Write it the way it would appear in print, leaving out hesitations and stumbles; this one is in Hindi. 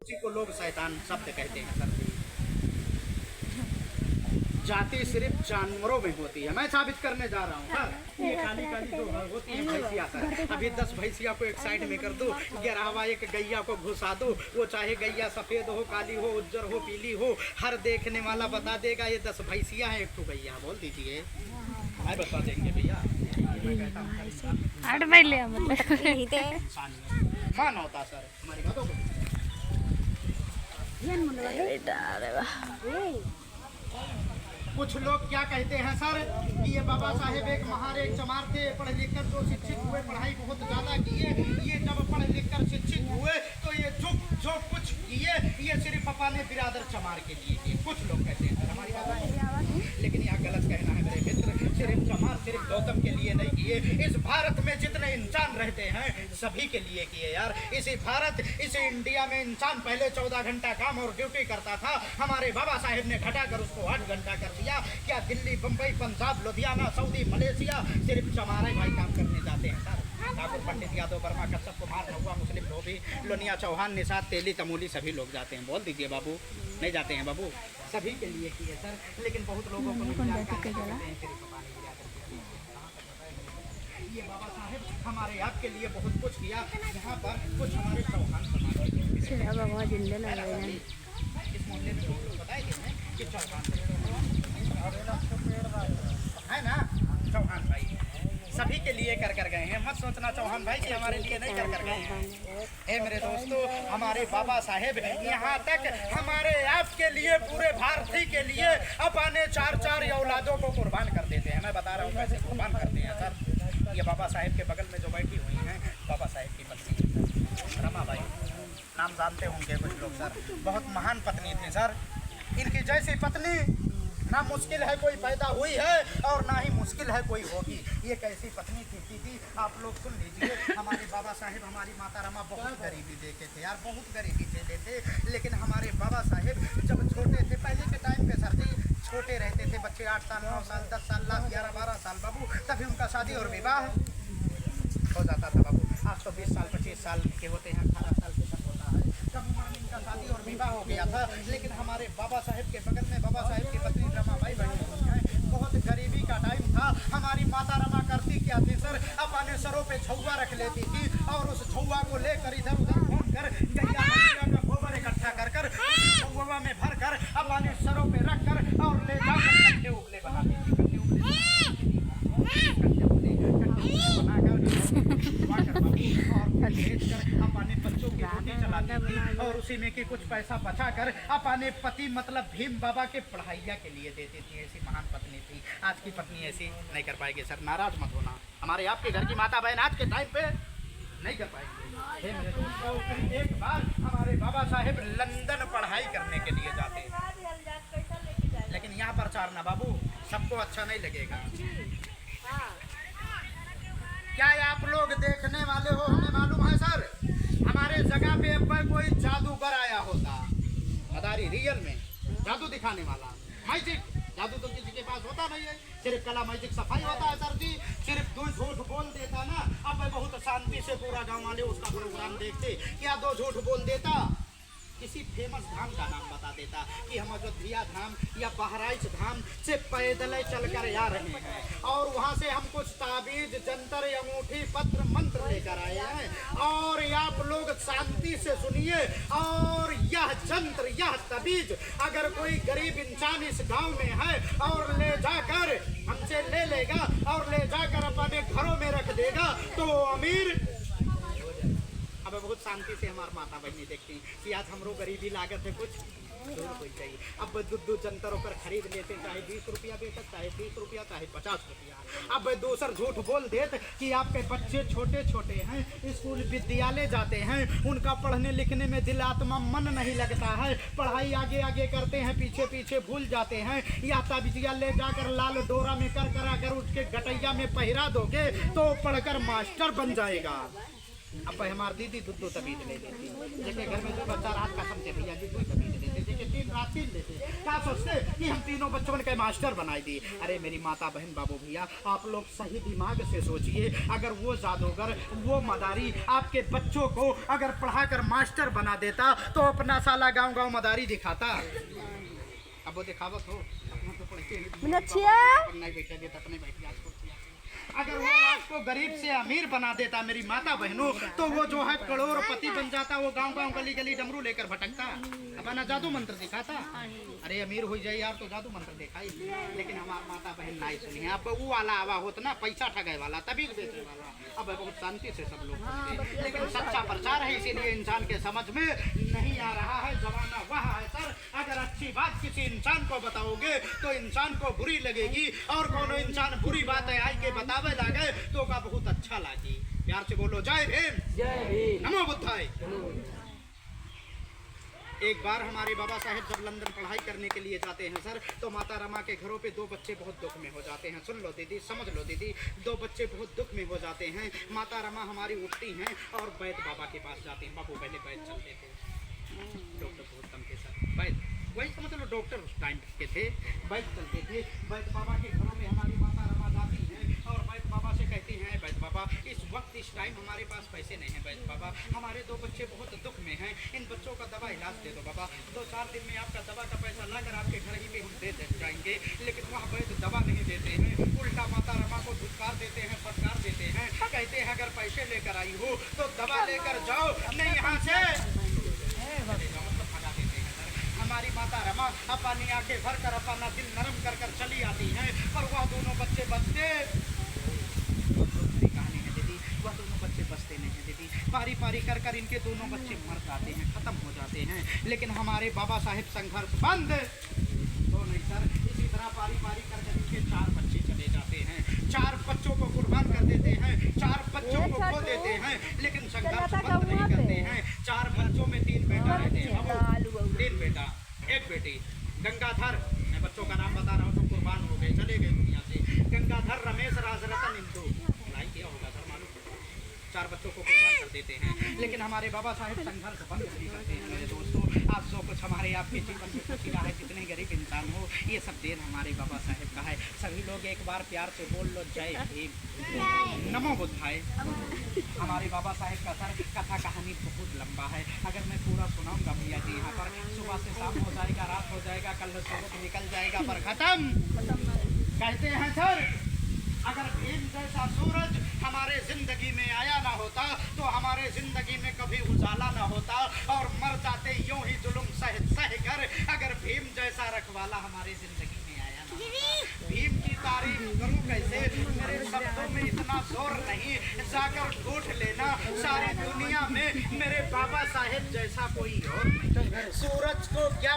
उसी को लोग शैतान शब्द कहते हैं सर। जाति सिर्फ जानवरों में होती है, मैं साबित करने जा रहा हूँ सर। ये काली काली जो होती है भैंसिया सर, अभी 10 भैंसिया को एक साइड में कर दो, 11वां एक गैया को घुसा दो, वो चाहे गैया सफेद हो, काली हो, उज्जर हो, पीली हो, हर देखने वाला बता देगा ये 10 भैंसिया है, एक तो गैया। बोल दीजिए, बता देंगे भैया। मान होता सर हमारी बातों को। कुछ लोग क्या कहते हैं सर कि ये बाबा साहेब एक महान एक चमार थे, पढ़ लिख कर जो शिक्षित हुए, पढ़ाई बहुत ज्यादा किए, ये जब पढ़ लिख कर शिक्षित हुए तो ये जो कुछ किए ये सिर्फ अपने बिरादर चमार के लिए किए। कुछ लोग कहते हैं सर हमारी बात, लेकिन यहाँ गलत कहना है मेरे मित्र। सिर्फ चमार सिर्फ गौतम के लिए नहीं किए, इस भारत में जितने इंसान रहते हैं सभी के लिए किए यार। इसी भारत इस इंडिया में इंसान पहले 14 घंटा काम और ड्यूटी करता था, हमारे बाबा साहेब ने घटाकर उसको 8 घंटा कर दिया। क्या दिल्ली, बंबई, पंजाब, लुधियाना, सऊदी, मलेशिया सिर्फ चमारे भाई काम करने जाते हैं सर। ठाकुर, पंडित, यादव, वर्मा, कश्यप, कुमार, नहुआ, मुस्लिम, धोबी, लोनिया, चौहान, निषाद, तेली, तमोली सभी लोग जाते हैं। बोल दीजिए बाबू, नहीं जाते हैं बाबू? सभी के लिए किए सर, लेकिन बहुत लोगों को ये बाबा साहेब हमारे आपके लिए बहुत कुछ किया। यहाँ पर कुछ हमारे चौहान समाज इस मोहल्ले में लोग बताए गए हैं कि चौहान है ना, चौहान भाई सभी के लिए कर गए हैं। मत सोचना चौहान भाई कि हमारे लिए नहीं कर गए हैं। हे मेरे दोस्तों, हमारे बाबा साहेब यहाँ तक हमारे आपके लिए, पूरे भारतीय के लिए अपने 4 औलादों को कुर्बान कर देते हैं। मैं बता रहा हूँ कैसे कुर्बान करते हैं सर। ये बाबा साहेब के बगल में जो बैठी हुई हैं बाबा साहेब की पत्नी रमाबाई, नाम जानते होंगे कुछ लोग सर, बहुत महान पत्नी थी सर। इनकी जैसी पत्नी ना मुश्किल है कोई पैदा हुई है और ना ही मुश्किल है कोई होगी। ये कैसी पत्नी थी आप लोग सुन लीजिए। हमारे बाबा साहेब हमारी माता रमा बहुत गरीबी देखे थे यार, बहुत गरीबी झेले थे, लेकिन हमारे बाबा साहेब जब छोटे थे, पहले के टाइम पे सर छोटे रहते थे बच्चे, 8 साल, 9 साल, 10 साल, 11, 12 साल बाबू, तभी उनका शादी और विवाह हो जाता था बाबू। आज तो 20 साल 25 साल के होते हैं, 18 साल के तक होता है, कब उम्र में इनका शादी और विवाह हो गया था। लेकिन हमारे बाबा साहेब के बगल में बाबा साहेब की पत्नी रमाबाई बैठी हुई है। बहुत गरीबी का टाइम था। हमारी माता रमा करती क्या थी सर, अपने सरों पे झौवा रख लेती थी और उस झौवा को लेकर इधर उधर घूम कर गैया का गोबर इकट्ठा कर झौवा में भर कर अपने सरों पे रख कर और ले जाकर कट्टे उबले बनाती थी। अपने बच्चों की रोटी चलाती थी और उसी में के कुछ पैसा बचा कर अपने पति मतलब भीम बाबा के पढ़ाइया के लिए देती थी। ऐसी महान पत्नी थी। आज की पत्नी ऐसी नहीं कर पाएगी सर, नाराज मत होना। हमारे आपके घर की माता बहन आज के टाइम पे नहीं कर पाएंगे। मेरे दोस्तों, एक बार हमारे बाबा साहेब लंदन पढ़ाई करने के लिए जाते हैं, लेकिन यहाँ प्रचार ना बाबू, सबको अच्छा नहीं लगेगा। क्या आप लोग देखने वाले हो, हमें मालूम है सर, हमारे जगह पे कोई जादूगर आया होता, मदारी रियल में जादू दिखाने वाला, मैजिक जादू तो किसी के पास होता नहीं है, सिर्फ कला मैजिक सफाई होता है सर जी। सिर्फ 2 झूठ बोल देता ना, अब मैं बहुत शांति से पूरा गांव वाले उसका प्रोग्राम देखते। क्या 2 झूठ बोल देता, किसी फेमस धाम का नाम बता देता कि हम अयोध्या धाम या बहराइच धाम से पैदल चल कर आ रहे हैं और वहाँ से हम कुछ ताबीज, जंतर, अंगूठी, पत्र, मंत्र लेकर आए हैं और आप लोग शांति से सुनिए। और यह जंत्र, यह ताबीज अगर कोई गरीब इंसान इस गांव में है और ले जाकर हमसे ले लेगा और ले जाकर अपने घरों में रख देगा तो अमीर। अब बहुत शांति से हमारे माता बहनी देखती हैं कि आज हमरो गरीबी लागत है कुछ दूर हो जाइए। अब दूध जंतरों पर खरीद लेते, चाहे 20 रुपया बेचत, चाहे 30 रुपया, चाहे 50 रुपया। अब दूसर झूठ बोल देते कि आपके बच्चे छोटे छोटे हैं, स्कूल विद्यालय जाते हैं, उनका पढ़ने लिखने में दिल आत्मा मन नहीं लगता है, पढ़ाई आगे आगे करते हैं, पीछे पीछे भूल जाते हैं। या ताबिजिया ले जाकर लाल डोरा में कर अगर उसके गटैया में पहिरा दोगे तो पढ़कर मास्टर बन जाएगा। अब हमारी दीदी दूध तबीज ले लेती, जैसे घर में 2 बच्चा रात का समझे भैया जी 2 तबीज लेते, जैसे 3 रात 3 सोचते थे? क्या सोचते कि हम तीनों बच्चों के मास्टर बनाए दिए? अरे मेरी माता बहन बाबू भैया, आप लोग सही दिमाग से सोचिए, अगर वो जादूगर, वो मदारी आपके बच्चों को अगर पढ़ाकर मास्टर बना देता तो अपना साला गांव गांव मदारी दिखाता। अब वो दिखावत हो अगर वो आपको गरीब से अमीर बना देता मेरी माता बहनों, तो वो जो है करोड़पति बन जाता, वो गांव गांव गली गली डमरू लेकर भटकता, अपना जादू मंत्र दिखाता। अरे अमीर हो जाए यार तो जादू मंत्र दिखाई, लेकिन हमारा माता बहन नहीं सुनी। अब वो वाला आवा होता ना, पैसा ठगे वाला, तभी बेचने वाला। अब बहुत शांति से सब लोग सुनते, लेकिन सच्चा प्रचार है, इसीलिए इंसान के समझ में नहीं आ रहा है। जमाना वह है सर, अगर अच्छी बात किसी इंसान को बताओगे तो इंसान को बुरी लगेगी, और कोनो इंसान बुरी बात आई के बतावे लागे तो का बहुत अच्छा लागी। प्यार से बोलो जय भीम, जय भीम, नमो बुद्धाय। एक बार हमारे बाबा साहेब जब लंदन पढ़ाई करने के लिए जाते हैं सर, तो माता रमा के घरों पे दो बच्चे बहुत दुख में हो जाते हैं। सुन लो दीदी, समझ लो दीदी, दो बच्चे बहुत दुख में हो जाते हैं। माता रमा हमारी उठती हैं और वैद्य बाबा के पास जाते हैं। बाबू पहले वैद्य चलते थे, डॉक्टर बहुत कम के सर, वैद्य वही समझ लो डॉक्टर उस टाइम के थे, वैद्य चलते थे। वैद्य बाबा के घरों में हमारी माता रमा जाती है और वैद्य बाबा से कहती हैं, वैद्य बाबा इस वक्त इस टाइम हमारे पास पैसे नहीं हैं, वैद्य बाबा हमारे दो बच्चे बहुत दुख में हैं, इन बच्चों का दवा इलाज दे दो बाबा। 2-4 दिन में आपका दवा का पैसा लाकर आपके घर ही में हम दे जाएंगे। लेकिन वहाँ वैद्य दवा नहीं देते हैं, उल्टा माता रमा को धुतकार देते हैं, फटकार देते हैं। कहते हैं अगर पैसे लेकर आई हो तो दवा लेकर जाओ, नहीं यहाँ से भगा देते हैं सर। हमारी माता रमा अपनी आंखें भर कर अपना दिल नरम कर कर चली आती हैं, और वह दोनों बच्चे बचते कहानी है दीदी, वह दोनों बच्चे बचते नहीं हैं दीदी। पारी पारी कर कर इनके दोनों बच्चे मर जाते हैं, खत्म हो जाते हैं। लेकिन हमारे बाबा साहेब संघर्ष बंद तो नहीं सर, इसी तरह पारी पारी कर कर इनके 4 बच्चे चले जाते हैं। 4 बच्चों को कुर्बान कर देते हैं, 4 बच्चों को खो देते हैं, लेकिन संघर्ष बंद नहीं करते हैं। 4 बच्चों में 3 बेटा रहते हैं, 3 बेटा 1 बेटी। गंगाधर, मैं बच्चों का नाम बता रहा हूँ, तो कुर्बान हो गए, चले गए दुनिया से। गंगाधर, रमेश, राजरतन, इंदु। लड़ाई किया होगा सर, मालूम 4 बच्चों को कुर्बान कर देते हैं। लेकिन हमारे बाबा साहेब संघर्ष बंद नहीं करते हैं मेरे दोस्तों। आप जो कुछ हमारे आपके जीवन में खुशी का है, जितने गरीब इंसान हो, ये सब देन हमारे बाबा साहेब का है। सभी लोग एक बार प्यार से बोल लो जय भीम, नमो बुद्धाय। हमारे बाबा साहेब का सर कथा कहानी बहुत लंबा है, अगर मैं पूरा सुनाऊंगा भैया जी यहाँ पर सुबह से शाम हो जाएगा, रात हो जाएगा, कल सूरज निकल जाएगा, पर खत्म। कहते हैं सर अगर भीम जैसा सूरज हमारे जिंदगी में आया ना होता तो हमारे जिंदगी में कभी उजाला ना होता, और मर जाते यूं ही जुल्म सह सह कर, अगर भीम जैसा रखवाला हमारे जिंदगी में आया ना होता। भीम की तारीफ करूं कैसे, मेरे शब्दों में इतना जोर नहीं, जाकर ढूंढ लेना सारी दुनिया में मेरे बाबा साहेब जैसा कोई और नहीं। सूरज को क्या